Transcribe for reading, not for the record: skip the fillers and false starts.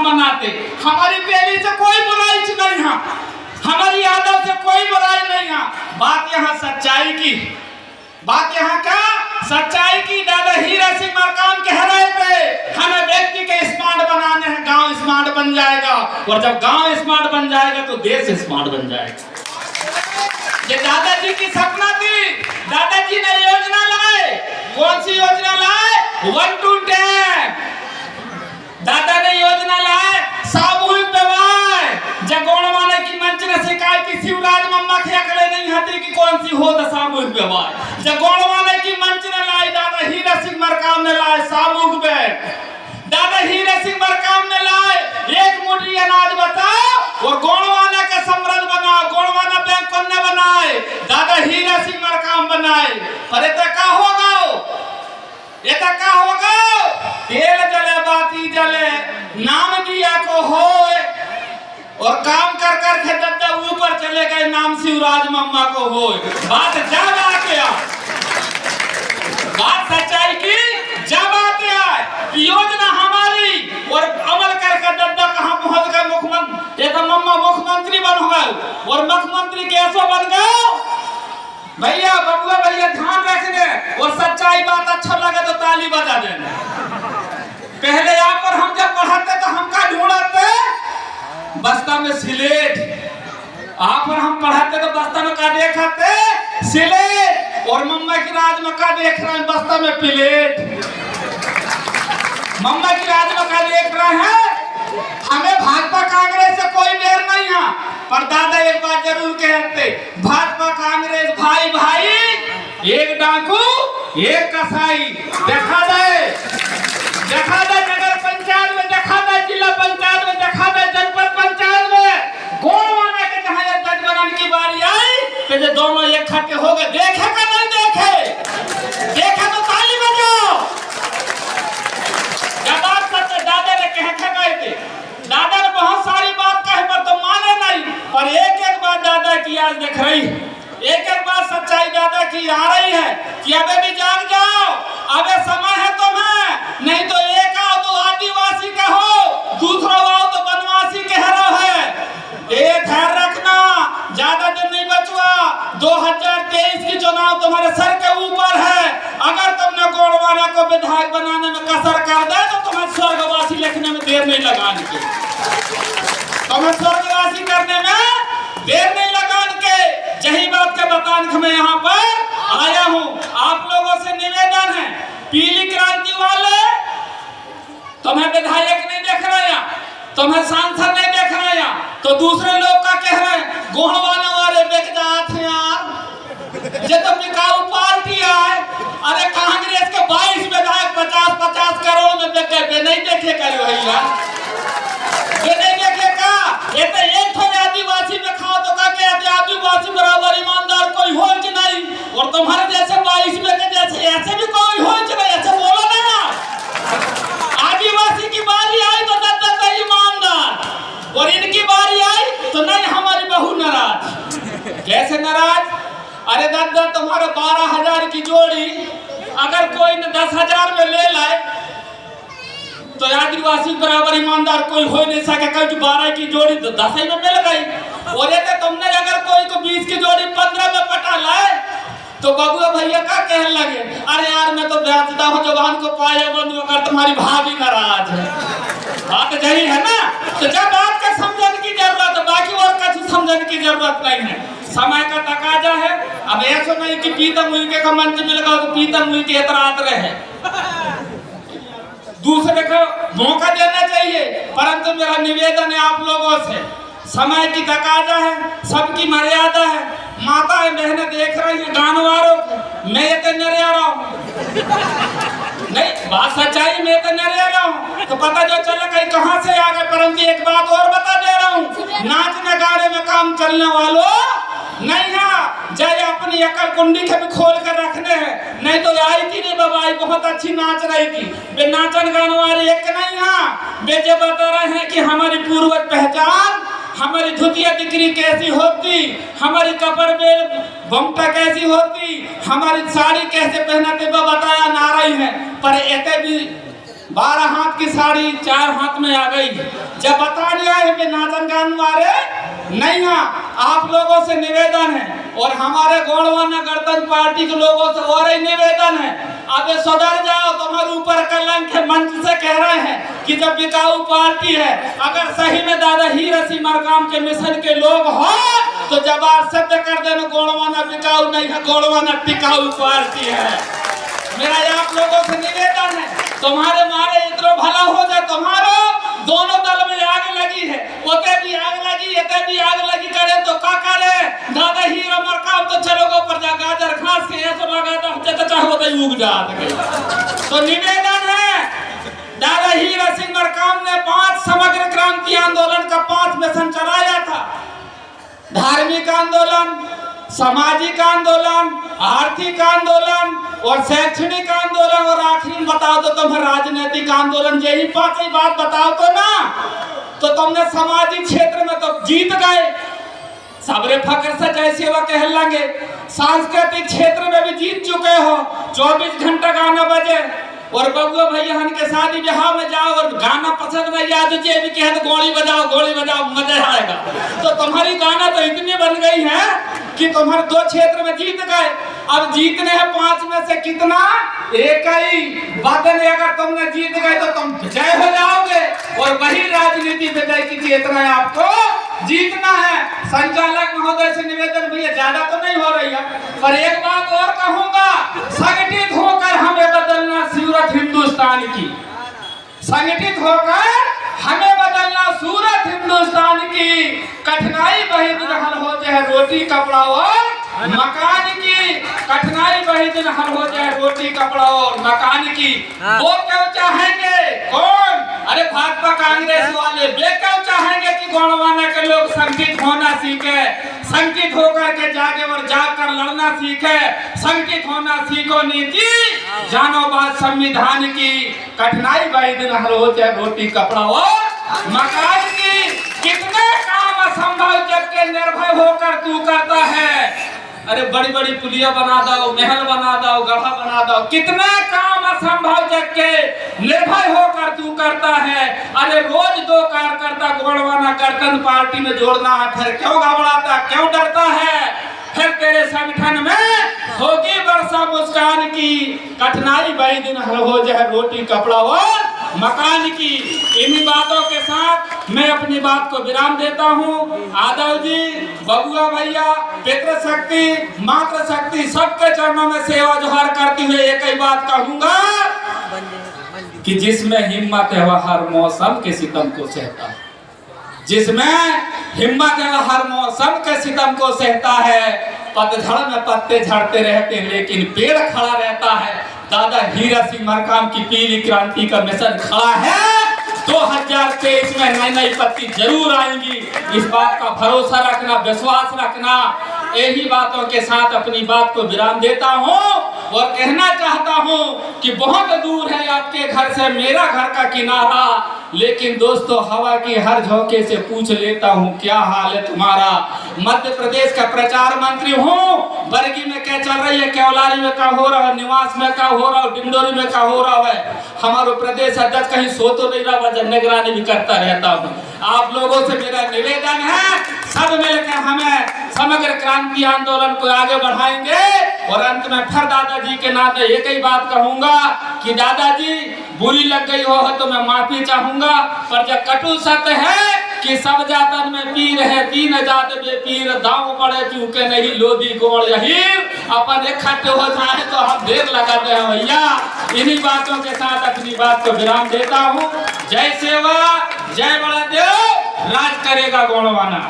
मनाते। हमारी पहली से कोई बुराई नहीं है, हमारी आदत से कोई बुराई नहीं है। बात यहाँ सच्चाई की, बात यहाँ क्या सच्चाई की। दादा हीरा सिंह मरकाम कह रहे थे हमें व्यक्ति के स्मार्ट बनाने हैं, गांव स्मार्ट बन जाएगा, और जब गांव स्मार्ट बन जाएगा तो देश स्मार्ट बन जाएगा। ये दादाजी की सपना थी। दादाजी ने योजना लाए। कौन सी योजना लाए? 1 to 10। दादा ने योजना लाए सामूहिक विवाह। जगोण माने की मंच ने शिकायत की शिवराज मम्मा के अकले नहीं हती कि कौन सी हो तो सामूहिक विवाह। जगोण माने की मंच ने लाई, दादा हीरा सिंह मरकाम ने लाए सामूहिक विवाह। दादा हीरा सिंह मरकाम ने लाए एक मुट्ठी अनाज बचाओ और गोणवाना का समृद्ध बनाओ, गोणवाना बैंक कन्या बनाए, दादा हीरा सिंह मरकाम बनाए। पर इतना क्या होगा? इतना क्या होगा? तेल जले बाती जले, नाम दिया को होए, और काम कर कर के दादा ऊपर चले गए, नाम शिवराज मम्मा को होए। बात जब आके बात सच्चाई की जब आते आए योजना हमारी और अमल करके दादा कहाँ पहुंच गए? मुख्यमंत्री। एक मम्मा मुख्यमंत्री बन गए, और मुख्यमंत्री कैसे बन गए? भैया बबुआ भैया ध्यान रखने, और सच्चाई बात अच्छा लगे तो ताली बजा देना। पहले यहाँ पर हम जब पढ़ाते तो हम क्या ढूंढते? बस्ता में सिलेट। यहाँ पर हम पढ़ाते तो बस्ता में क्या देखाते? सिलेट। और मम्मा की राज में क्या देख रहे हैं? बस्ता में प्लेट। मम्मा की राज में क्या देख रहे हैं? हमें भाजपा कांग्रेस से कोई डर नहीं है, पर दादा एक बात जरूर कहते, भाजपा कांग्रेस भाई भाई, एक डाकू एक कसाई। देखा जाए नगर पंचायत में, देखा जाए जिला पंचायत में, देखा जाए जनपद पंचायत में, गोणवाना के जहाँ जज बनाने की बारी आई तो ये दोनों इकट्ठे हो गए। देखे का नहीं देखे? देखे तो ताली बजाओ। जवाब सत्य दादा ने कह गए थे। दादा ने बहुत सारी बात कही पर तो माने नहीं, पर एक बात दादा की आज देख रही, एक बात सच्चाई दादा की आ रही है कि अबे भी जाग जाओ, अबे समय है तुम्हें, नहीं तो एक आओ तो आदिवासी कहो, दूसरा आओ तो बनवासी कह रहा है। ये ध्यान रखना, ज्यादा दिन नहीं बचुआ। 2023 की चुनाव तुम्हारे सर के ऊपर है। अगर तुमने गोणवाना को विधायक बनाने में कसर कर दे तो तुम्हें स्वर्गवासी लिखने में देर नहीं लगाने के, तुम्हें स्वर्गवासी करने में देर नहीं लगाने के। यही बात के बताने मैं यहाँ पर आया हूँ। आप लोगों से निवेदन है, पीली क्रांति वाले तुम्हें विधायक नहीं देख रहे हैं, तुम्हें सांसद नहीं देख रहे हैं, तो दूसरे लोग का कह रहे हैं गोणवाना वाले बेच जाते यार, ये तो बिकाऊ पार्टी है। अरे कांग्रेस के 22 विधायक 50-50 करोड़ में बिक गए, नहीं देखे करो भैया, ये नहीं देखे का? ये तो एक थोड़े आदिवासी में खाओ तो क्या कहते? आदिवासी बराबर ईमानदार कोई हो कि नहीं? और तुम्हारे जैसे 22 में के जैसे ऐसे भी कोई हो कि नहीं? ऐसे बोलो ना। आदिवासी की बारी आई तो दादा ईमानदार, और इनकी बारी आई तो नहीं हमारी बहू नाराज। कैसे नाराज? अरे दादा तुम्हारे 12,000 की जोड़ी अगर कोई न 10,000 में ले लाए तो आदिवासी बराबर ईमानदार कोई हो नहीं सके। कल 12 की जोड़ी तो 10 में मिल गई, और ये तुमने अगर कोई को 20 की जोड़ी 15 में पटा लाए तो बबुआ भैया क्या कहने लगे? अरे यार मैं तो बेचता हूँ जवान को पाया बंद कर, तुम्हारी भाभी नाराज है। बात यही है ना? तो जब बात का समझने की जरूरत है, बाकी और कुछ समझने की जरूरत नहीं है। समय का तकाजा है। अब ऐसा नहीं कि पीतम मुर्गे का मंच मिल गया तो पीतम मुर्गे एतरात रहे, दूसरे को मौका देना चाहिए। परंतु मेरा निवेदन है आप लोगों से, समय की तकाजा है, सबकी मर्यादा है। माताएं बहनें देख रही हैं गानवारों को, मैं ये तो नहीं आ रहा हूँ, नहीं बात सच्चाई, मैं तो नहीं आ रहा हूँ तो पता जो चला कहीं कहाँ से आ गए। परंतु एक बात और बता दे रहा हूँ, नाचने गाने में काम चलने वालों नहीं है, जय अपनी अकल कुंडी के भी खोल कर रखने हैं। नहीं तो आई थी नहीं बाबाई बहुत अच्छी नाच रही थी, वे नाचन गाने वाले एक नहीं है। वे जो बता रहे हैं कि हमारी पूर्वज पहचान, हमारी धुतिया दिकरी कैसी होती, हमारी कपर बेल बमटा कैसी होती, हमारी साड़ी कैसे पहनाते वो बताया ना रही है। पर एक भी 12 हाथ की साड़ी 4 हाथ में आ गई। जब बता दिया है कि नाचन गान वाले नहीं है, आप लोगों से निवेदन है और हमारे गोंडवाना गणतंत्र पार्टी के लोगों से और ही निवेदन है, अब सुधर जाओ। तुम्हारे ऊपर कलंक है, मंच से कह रहे हैं कि जब बिकाऊ पार्टी है, अगर सही में दादा हीरा सिंह मरकाम के मिशन के लोग हो तो जवाब शब्द कर देना, गोंडवाना बिकाऊ नहीं है, गोंडवाना टिकाऊ पार्टी है। मेरा आप लोगों से निवेदन है, तुम्हारे मारे इतना भला हो जाए। तुम्हारो दोनों दल में आग लगी है, ओते भी आग लगी, एते भी आग लगी, करे तो का करे। दादा हीरा मरकाम तो चलोगे पर जा गाजर खास के ऐसा लगा तो चाहे तो उग जा। तो निवेदन है, दादा हीरा सिंह मरकाम ने 5 समग्र क्रांति आंदोलन का 5 मिशन चलाया था। धार्मिक आंदोलन, सामाजिक आंदोलन, आर्थिक आंदोलन और शैक्षणिक आंदोलन, और आखिरी बताओ तो तुम्हें राजनीतिक आंदोलन। यही 5 ही बात बताओ तो ना, तो तुमने सामाजिक क्षेत्र में तो जीत गए, सबरे फकर से जैसे वह कह लेंगे। सांस्कृतिक क्षेत्र में भी जीत चुके हो, 24 घंटा गाना बजे और बबुआ भैया के शादी ब्याह में जाओ और गाना पसंद नहीं आया तो जे भी कहे तो गोली बजाओ मजा आएगा। तो तुम्हारी गाना तो इतनी बन गई है कि तुम्हारे 2 क्षेत्र में जीत गए। अब जीतने हैं 5 में से कितना, एक ही बदन। अगर तुमने जीत गए तो तुम विजय हो जाओगे और वही राजनीति विजय की चेतना है, आपको जीतना है। संचालक महोदय से निवेदन, भैया ज्यादा तो नहीं हो रही है, पर एक बात और कहूंगा, संगठित होकर हमें बदलना सूरत हिंदुस्तान की, संगठित होकर हमें बदलना सूरत हिंदुस्तान की। कठिनाई वही दिन हल हो जाए रोटी कपड़ा और मकान की, कठिनाई वही दिन हल हो जाए रोटी कपड़ा और मकान की। वो क्यों चाहेंगे, कौन? अरे भाजपा कांग्रेस वाले, वे क्यों चाहेंगे कि गोंडवाना के लोग संगठित होना सीखे, संगठित होकर के जागे और जाकर लड़ना सीखे। संगठित होना सीखो, नीति जानो बात संविधान की। कठिनाई वही दिन हल हो जाए रोटी कपड़ा और मकान की। कितने काम असंभव जबकि निर्भय होकर तू करता है। अरे बड़ी बड़ी पुलिया बना दो, महल बना दो, गढ़ा बना दो, कितने काम असंभव जबकि निर्भय होकर तू करता है। अरे रोज 2 कार्यकर्ता गोंडवाना गणतंत्र पार्टी में जोड़ना है, फिर क्यों घबराता, क्यों डरता है? फिर तेरे संगठन में होगी वर्षा मुस्कान की। कठिनाई वही दिन हल हो जाए रोटी कपड़ा और मकान की। इन्हीं बातों के साथ मैं अपनी बात को विराम देता हूँ। आदव जी, बबुआ भैया, पितृशक्ति, मातृशक्ति, सबके चरणों में सेवा जोहार करते हुए एक ही बात कहूंगा कि जिसमें हिम्मत है वह हर मौसम के सितम को सहता है, जिसमें हिम्मत है वह हर मौसम के सितम को सहता है। पतझड़ में पत्ते झड़ते रहते हैं लेकिन पेड़ खड़ा रहता है। दादा हीरा सिंह मरकाम की पीली क्रांति का मिशन खड़ा है। 2023 में नई पत्ती जरूर आएंगी, इस बात का भरोसा रखना, विश्वास रखना। यही बातों के साथ अपनी बात को विराम देता हूँ और कहना चाहता हूँ कि बहुत दूर है आपके घर से मेरा घर का किनारा, लेकिन दोस्तों हवा की हर झोंके से पूछ लेता हूँ क्या हाल है तुम्हारा। मध्य प्रदेश का प्रचार मंत्री हूँ, बरगी में क्या चल रही है, केवलारी में क्या हो रहा है, निवास में क्या हो रहा है, डिंडोरी में क्या हो रहा है। हमारे प्रदेश अध्यक्ष कहीं सो तो नहीं रहा, वजह निगरानी भी करता रहता हूँ। आप लोगों से मेरा निवेदन है, सब मिलकर हमें समग्र क्रांति आंदोलन को आगे बढ़ाएंगे। और अंत में फिर दादाजी के नाते एक ही बात कहूंगा कि दादाजी बुरी लग गई हो तो मैं माफी चाहूंगा, पर जब कटु सत्य है कि सब जातन में पीर है, 3 जात में पीर, दांव पड़े चूके नहीं लोधी गोड़ यही अपन इकट्ठे हो जाए तो हम देर लगाते हैं भैया। इन्हीं बातों के साथ अपनी बात को विराम देता हूँ। जय सेवा, जय बड़ा देव, राज करेगा गोंडवाना।